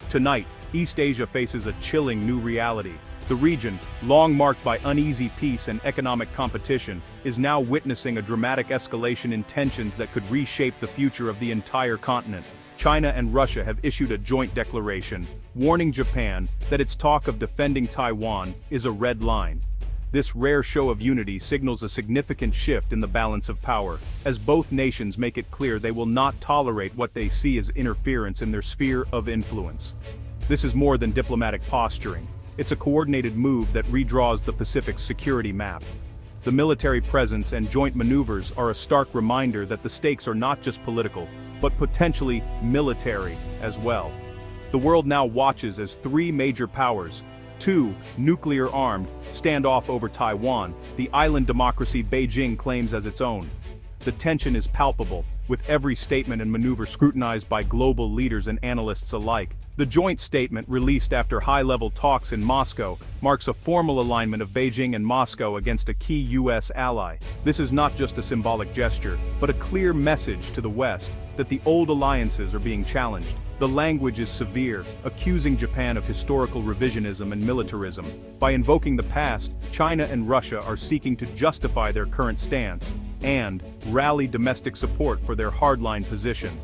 Tonight, East Asia faces a chilling new reality. The region, long marked by uneasy peace and economic competition, is now witnessing a dramatic escalation in tensions that could reshape the future of the entire continent. China and Russia have issued a joint declaration, warning Japan that its talk of defending Taiwan is a red line. This rare show of unity signals a significant shift in the balance of power, as both nations make it clear they will not tolerate what they see as interference in their sphere of influence. This is more than diplomatic posturing. It's a coordinated move that redraws the Pacific's security map. The military presence and joint maneuvers are a stark reminder that the stakes are not just political, but potentially military as well. The world now watches as three major powers, two nuclear-armed, stand off over Taiwan, the island democracy Beijing claims as its own. The tension is palpable, with every statement and maneuver scrutinized by global leaders and analysts alike. The joint statement, released after high-level talks in Moscow, marks a formal alignment of Beijing and Moscow against a key U.S. ally. This is not just a symbolic gesture, but a clear message to the West that the old alliances are being challenged. The language is severe, accusing Japan of historical revisionism and militarism. By invoking the past, China and Russia are seeking to justify their current stance and rally domestic support for their hardline position.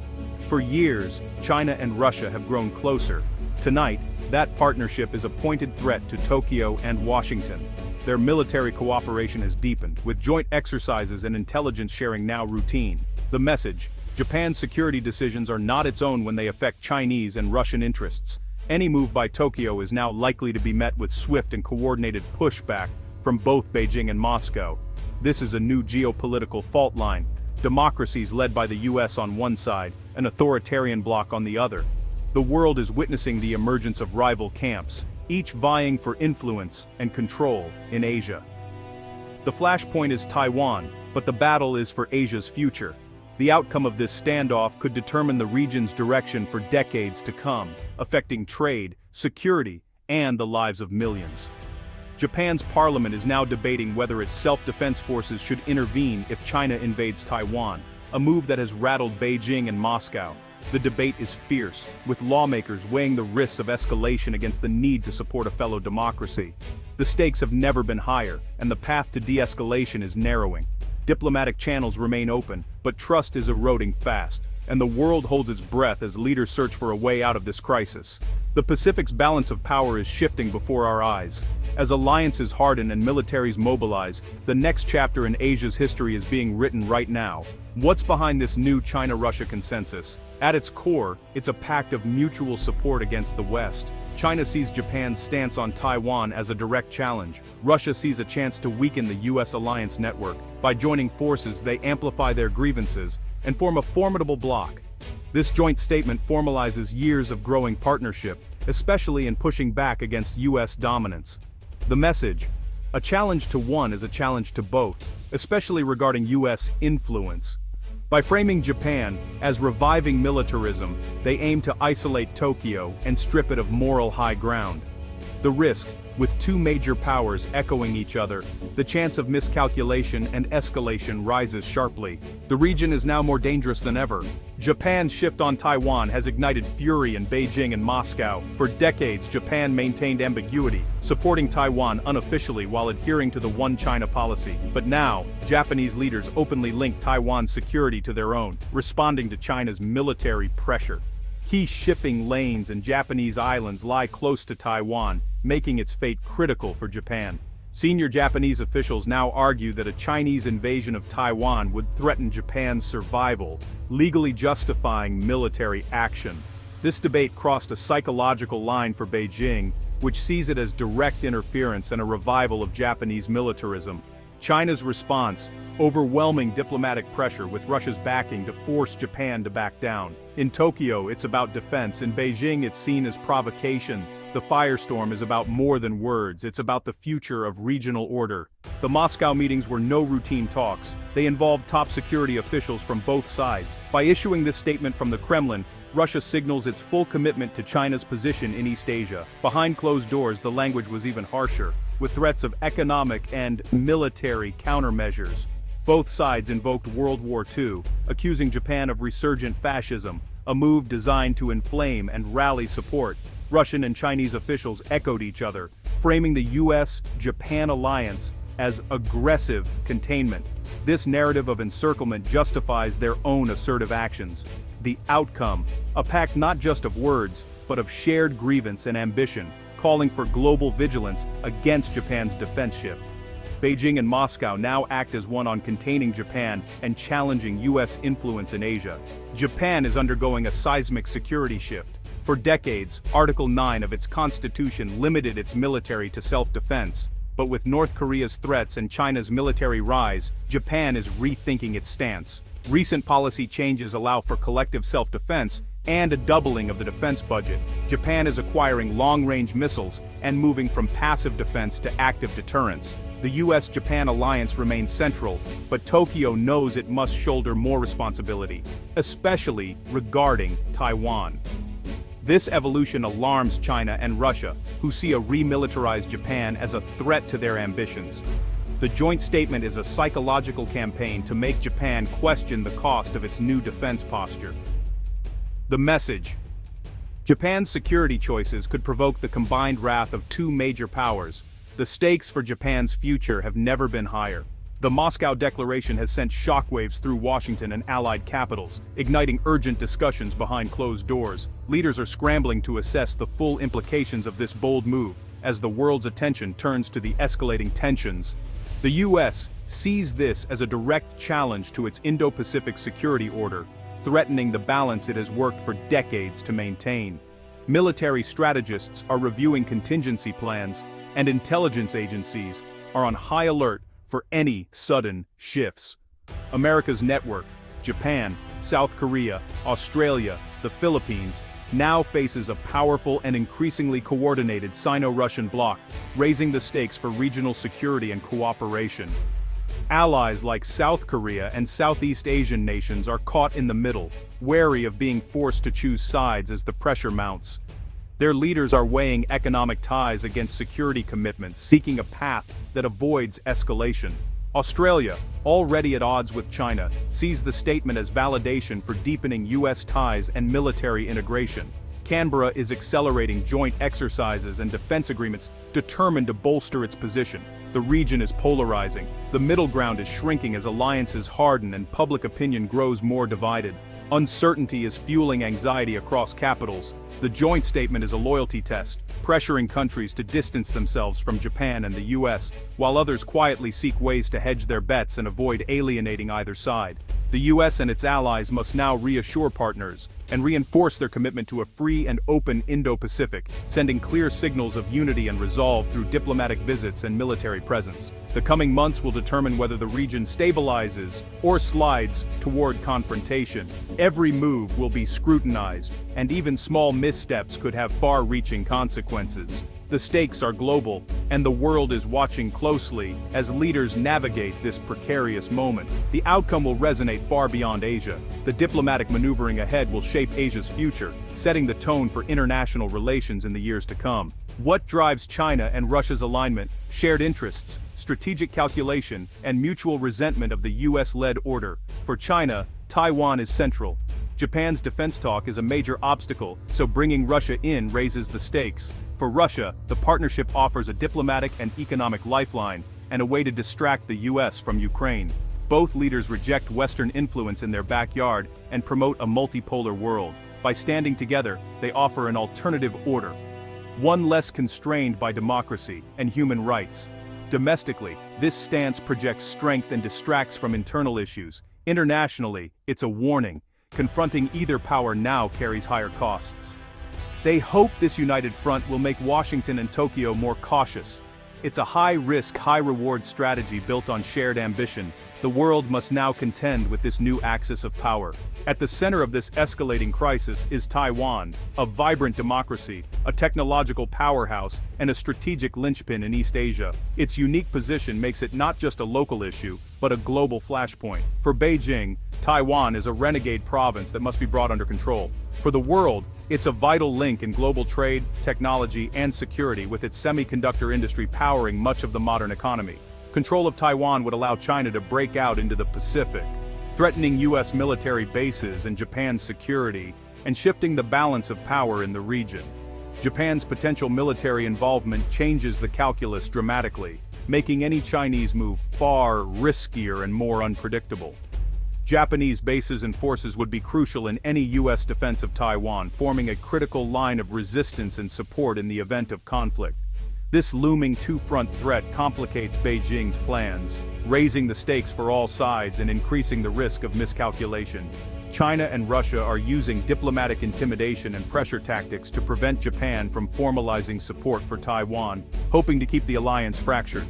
For years, China and Russia have grown closer. Tonight, that partnership is a pointed threat to Tokyo and Washington. Their military cooperation has deepened, with joint exercises and intelligence sharing now routine. The message: Japan's security decisions are not its own when they affect Chinese and Russian interests. Any move by Tokyo is now likely to be met with swift and coordinated pushback from both Beijing and Moscow. This is a new geopolitical fault line. Democracies led by the US on one side, an authoritarian bloc on the other. The world is witnessing the emergence of rival camps, each vying for influence and control in Asia. The flashpoint is Taiwan, but the battle is for Asia's future. The outcome of this standoff could determine the region's direction for decades to come, affecting trade, security, and the lives of millions. Japan's parliament is now debating whether its self-defense forces should intervene if China invades Taiwan, a move that has rattled Beijing and Moscow. The debate is fierce, with lawmakers weighing the risks of escalation against the need to support a fellow democracy. The stakes have never been higher, and the path to de-escalation is narrowing. Diplomatic channels remain open, but trust is eroding fast, and the world holds its breath as leaders search for a way out of this crisis. The Pacific's balance of power is shifting before our eyes. As alliances harden and militaries mobilize, the next chapter in Asia's history is being written right now. What's behind this new China-Russia consensus? At its core, it's a pact of mutual support against the West. China sees Japan's stance on Taiwan as a direct challenge. Russia sees a chance to weaken the US alliance network. By joining forces, they amplify their grievances and form a formidable bloc. This joint statement formalizes years of growing partnership, especially in pushing back against US dominance. The message: a challenge to one is a challenge to both, especially regarding US influence. By framing Japan as reviving militarism, they aim to isolate Tokyo and strip it of moral high ground. The risk, with two major powers echoing each other, the chance of miscalculation and escalation rises sharply. The region is now more dangerous than ever. Japan's shift on Taiwan has ignited fury in Beijing and Moscow. For decades, Japan maintained ambiguity, supporting Taiwan unofficially while adhering to the One China policy. But now, Japanese leaders openly link Taiwan's security to their own, responding to China's military pressure. Key shipping lanes and Japanese islands lie close to Taiwan, making its fate critical for Japan. Senior Japanese officials now argue that a Chinese invasion of Taiwan would threaten Japan's survival, legally justifying military action. This debate crossed a psychological line for Beijing, which sees it as direct interference and a revival of Japanese militarism. China's response: overwhelming diplomatic pressure with Russia's backing to force Japan to back down. In Tokyo, it's about defense. In Beijing, it's seen as provocation. The firestorm is about more than words, it's about the future of regional order. The Moscow meetings were no routine talks. They involved top security officials from both sides. By issuing this statement from the Kremlin, Russia signals its full commitment to China's position in East Asia. Behind closed doors, the language was even harsher, with threats of economic and military countermeasures. Both sides invoked World War II, accusing Japan of resurgent fascism, a move designed to inflame and rally support. Russian and Chinese officials echoed each other, framing the US-Japan alliance as aggressive containment. This narrative of encirclement justifies their own assertive actions. The outcome, a pact not just of words, but of shared grievance and ambition, calling for global vigilance against Japan's defense shift. Beijing and Moscow now act as one on containing Japan and challenging US influence in Asia. Japan is undergoing a seismic security shift. For decades, Article 9 of its constitution limited its military to self-defense. But with North Korea's threats and China's military rise, Japan is rethinking its stance. Recent policy changes allow for collective self-defense and a doubling of the defense budget. Japan is acquiring long-range missiles and moving from passive defense to active deterrence. The US-Japan alliance remains central, but Tokyo knows it must shoulder more responsibility, especially regarding Taiwan. This evolution alarms China and Russia, who see a remilitarized Japan as a threat to their ambitions. The joint statement is a psychological campaign to make Japan question the cost of its new defense posture. The message: Japan's security choices could provoke the combined wrath of two major powers. The stakes for Japan's future have never been higher. The Moscow Declaration has sent shockwaves through Washington and allied capitals, igniting urgent discussions behind closed doors. Leaders are scrambling to assess the full implications of this bold move, as the world's attention turns to the escalating tensions. The US sees this as a direct challenge to its Indo-Pacific security order, threatening the balance it has worked for decades to maintain. Military strategists are reviewing contingency plans, and intelligence agencies are on high alert for any sudden shifts. America's network, Japan, South Korea, Australia, the Philippines, now faces a powerful and increasingly coordinated Sino-Russian bloc, raising the stakes for regional security and cooperation. Allies like South Korea and Southeast Asian nations are caught in the middle, wary of being forced to choose sides as the pressure mounts. Their leaders are weighing economic ties against security commitments, seeking a path that avoids escalation. Australia, already at odds with China, sees the statement as validation for deepening US ties and military integration. Canberra is accelerating joint exercises and defense agreements, determined to bolster its position. The region is polarizing. The middle ground is shrinking as alliances harden and public opinion grows more divided. Uncertainty is fueling anxiety across capitals. The joint statement is a loyalty test, pressuring countries to distance themselves from Japan and the US, while others quietly seek ways to hedge their bets and avoid alienating either side. The US and its allies must now reassure partners and reinforce their commitment to a free and open Indo-Pacific, sending clear signals of unity and resolve through diplomatic visits and military presence. The coming months will determine whether the region stabilizes or slides toward confrontation. Every move will be scrutinized, and even small missteps could have far-reaching consequences. The stakes are global, and the world is watching closely as leaders navigate this precarious moment. The outcome will resonate far beyond Asia. The diplomatic maneuvering ahead will shape Asia's future, setting the tone for international relations in the years to come. What drives China and Russia's alignment? Shared interests, strategic calculation, and mutual resentment of the US-led order. For China, Taiwan is central. Japan's defense talk is a major obstacle, so bringing Russia in raises the stakes. For Russia, the partnership offers a diplomatic and economic lifeline, and a way to distract the US from Ukraine. Both leaders reject Western influence in their backyard and promote a multipolar world. By standing together, they offer an alternative order, one less constrained by democracy and human rights. Domestically, this stance projects strength and distracts from internal issues. Internationally, it's a warning. Confronting either power now carries higher costs. They hope this united front will make Washington and Tokyo more cautious. It's a high-risk, high-reward strategy built on shared ambition. The world must now contend with this new axis of power. At the center of this escalating crisis is Taiwan, a vibrant democracy, a technological powerhouse, and a strategic linchpin in East Asia. Its unique position makes it not just a local issue, but a global flashpoint. For Beijing, Taiwan is a renegade province that must be brought under control. For the world, it's a vital link in global trade, technology, and security, with its semiconductor industry powering much of the modern economy. Control of Taiwan would allow China to break out into the Pacific, threatening US military bases and Japan's security, and shifting the balance of power in the region. Japan's potential military involvement changes the calculus dramatically, making any Chinese move far riskier and more unpredictable. Japanese bases and forces would be crucial in any U.S. defense of Taiwan, forming a critical line of resistance and support in the event of conflict. This looming two-front threat complicates Beijing's plans, raising the stakes for all sides and increasing the risk of miscalculation. China and Russia are using diplomatic intimidation and pressure tactics to prevent Japan from formalizing support for Taiwan, hoping to keep the alliance fractured.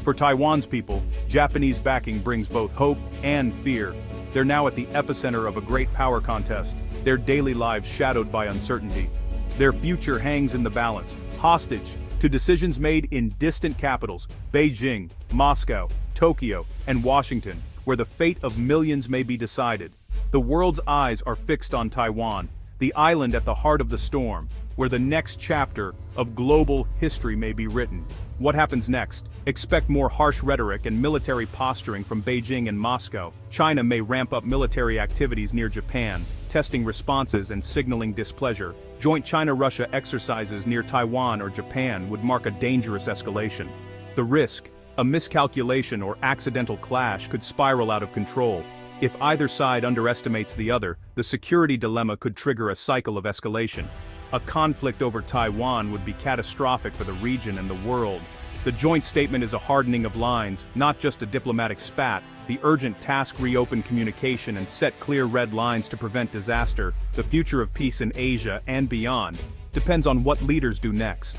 For Taiwan's people, Japanese backing brings both hope and fear. They're now at the epicenter of a great power contest, their daily lives shadowed by uncertainty. Their future hangs in the balance, hostage to decisions made in distant capitals, Beijing, Moscow, Tokyo, and Washington, where the fate of millions may be decided. The world's eyes are fixed on Taiwan, the island at the heart of the storm, where the next chapter of global history may be written. What happens next? Expect more harsh rhetoric and military posturing from Beijing and Moscow. China may ramp up military activities near Japan, testing responses and signaling displeasure. Joint China-Russia exercises near Taiwan or Japan would mark a dangerous escalation. The risk, a miscalculation or accidental clash, could spiral out of control. If either side underestimates the other, the security dilemma could trigger a cycle of escalation. A conflict over Taiwan would be catastrophic for the region and the world. The joint statement is a hardening of lines, not just a diplomatic spat. The urgent task: reopen communication and set clear red lines to prevent disaster. The future of peace in Asia and beyond depends on what leaders do next.